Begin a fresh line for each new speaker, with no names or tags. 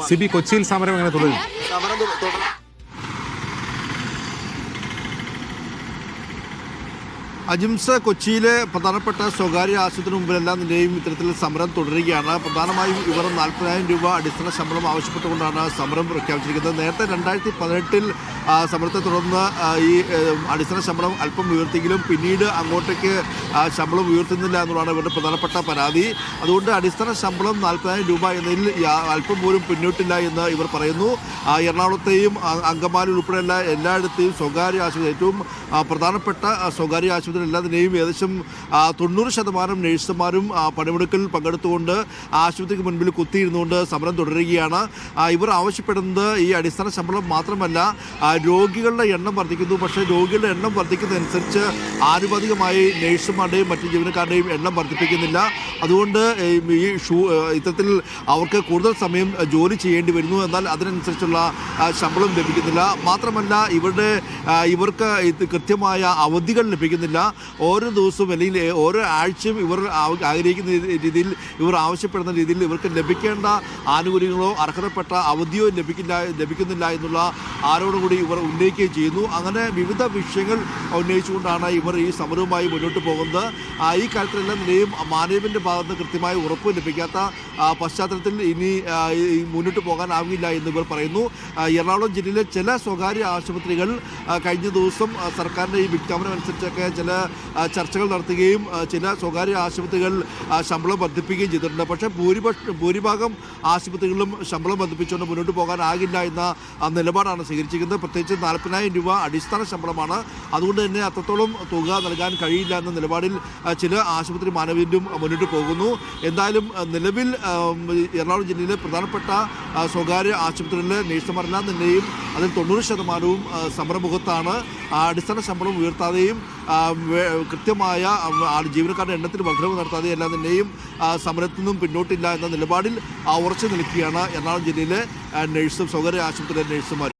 സിബി, കൊച്ചിയിൽ സമരം എങ്ങനെ തുടരും?
അജിംസ്, കൊച്ചിയിലെ പ്രധാനപ്പെട്ട സ്വകാര്യ ആശുപത്രി മുമ്പിലെല്ലാം നിലയും ഇത്തരത്തിൽ സമരം തുടരുകയാണ്. പ്രധാനമായും ഇവർ 40,000 രൂപ അടിസ്ഥാന ശമ്പളം ആവശ്യപ്പെട്ടുകൊണ്ടാണ് സമരം പ്രഖ്യാപിച്ചിരിക്കുന്നത്. നേരത്തെ 2018 സമരത്തെ തുടർന്ന് ഈ അടിസ്ഥാന ശമ്പളം അല്പം ഉയർത്തിയെങ്കിലും പിന്നീട് അങ്ങോട്ടേക്ക് ശമ്പളം ഉയർത്തുന്നില്ല എന്നുള്ളതാണ് ഇവരുടെ പ്രധാനപ്പെട്ട പരാതി. അതുകൊണ്ട് അടിസ്ഥാന ശമ്പളം 40,000 രൂപ എന്നതിൽ അല്പം പോലും പിന്നോട്ടില്ല എന്ന് ഇവർ പറയുന്നു. എറണാകുളത്തെയും അങ്കമാലി ഉൾപ്പെടെയുള്ള എല്ലായിടത്തെയും സ്വകാര്യ ആശുപത്രി, ഏറ്റവും പ്രധാനപ്പെട്ട സ്വകാര്യ ആശുപത്രി എല്ലാത്തിനെയും ഏകദേശം 90% നഴ്സുമാരും പണിമുടക്കിൽ പങ്കെടുത്തുകൊണ്ട് ആശുപത്രിക്ക് മുൻപിൽ കുത്തിയിരുന്നുകൊണ്ട് സമരം തുടരുകയാണ്. ഇവർ ആവശ്യപ്പെടുന്നത് ഈ അടിസ്ഥാന ശമ്പളം മാത്രമല്ല, രോഗികളുടെ എണ്ണം വർദ്ധിക്കുന്നു. പക്ഷേ രോഗികളുടെ എണ്ണം വർദ്ധിക്കുന്നതനുസരിച്ച് ആനുപാതികമായി നഴ്സുമാരുടെയും മറ്റു ജീവനക്കാരുടെയും എണ്ണം വർദ്ധിപ്പിക്കുന്നില്ല. അതുകൊണ്ട് ഈ ഇത്തരത്തിൽ അവർക്ക് കൂടുതൽ സമയം ജോലി ചെയ്യേണ്ടി വരുന്നു. എന്നാൽ അതിനനുസരിച്ചുള്ള ശമ്പളം ലഭിക്കുന്നില്ല. മാത്രമല്ല ഇവർക്ക് കൃത്യമായ അവധികൾ ലഭിക്കുന്നില്ല. ഓരോ ദിവസവും അല്ലെങ്കിൽ ഓരോ ആഴ്ചയും ഇവർ ആഗ്രഹിക്കുന്ന രീതിയിൽ, ഇവർ ആവശ്യപ്പെടുന്ന രീതിയിൽ ഇവർക്ക് ലഭിക്കേണ്ട ആനുകൂല്യങ്ങളോ അർഹതപ്പെട്ട അവധിയോ ലഭിക്കുന്നില്ല എന്നുള്ള ആരോടും കൂടി ഇവർ ഉന്നയിക്കുകയും ചെയ്യുന്നു. അങ്ങനെ വിവിധ വിഷയങ്ങൾ ഉന്നയിച്ചുകൊണ്ടാണ് ഇവർ ഈ സമരവുമായി മുന്നോട്ട് പോകുന്നത്. ഈ കാര്യത്തിലെല്ലാം നിലയും മാനേജ്മെൻറ്റിൻ്റെ ഭാഗത്ത് കൃത്യമായ ഉറപ്പ് ലഭിക്കാത്ത പശ്ചാത്തലത്തിൽ ഇനി മുന്നോട്ട് പോകാനാവില്ല എന്ന് ഇവർ പറയുന്നു. എറണാകുളം ജില്ലയിലെ ചില സ്വകാര്യ ആശുപത്രികൾ കഴിഞ്ഞ ദിവസം സർക്കാരിൻ്റെ ഈ വിജ്ഞാപനം അനുസരിച്ചൊക്കെ ചില ചർച്ചകൾ നടത്തുകയും ചില സ്വകാര്യ ആശുപത്രികൾ ശമ്പളം വർദ്ധിപ്പിക്കുകയും ചെയ്തിട്ടുണ്ട്. പക്ഷേ ഭൂരിഭാഗം ആശുപത്രികളിലും ശമ്പളം വർദ്ധിപ്പിച്ചുകൊണ്ട് മുന്നോട്ട് പോകാനാകില്ല എന്ന നിലപാടാണ് സ്വീകരിച്ചിരിക്കുന്നത്. പ്രത്യേകിച്ച് 40,000 രൂപ അടിസ്ഥാന ശമ്പളമാണ്. അതുകൊണ്ട് തന്നെ അത്രത്തോളം തുക നൽകാൻ കഴിയില്ല എന്ന നിലപാടിൽ ചില ആശുപത്രി മാനേജ്മെൻറ്റും മുന്നോട്ട് പോകുന്നു. എന്തായാലും നിലവിൽ എറണാകുളം ജില്ലയിലെ പ്രധാനപ്പെട്ട സ്വകാര്യ ആശുപത്രികളിലെ നഴ്സുമാരെല്ലാം തന്നെയും അതിൽ 90%വും സമരമുഖത്താണ്. അടിസ്ഥാന ശമ്പളം ഉയർത്താതെയും കൃത്യമായ ജീവനക്കാരുടെ എണ്ണത്തിൽ വർദ്ധനവ് നടത്താതെയും എല്ലാം തന്നെയും സമരത്തിൽ നിന്നും പിന്നോട്ടില്ല എന്ന നിലപാടിൽ ഉറച്ചു നിൽക്കുകയാണ് എറണാകുളം ജില്ലയിലെ സ്വകാര്യ ആശുപത്രിയിലെ നഴ്സുമാർ.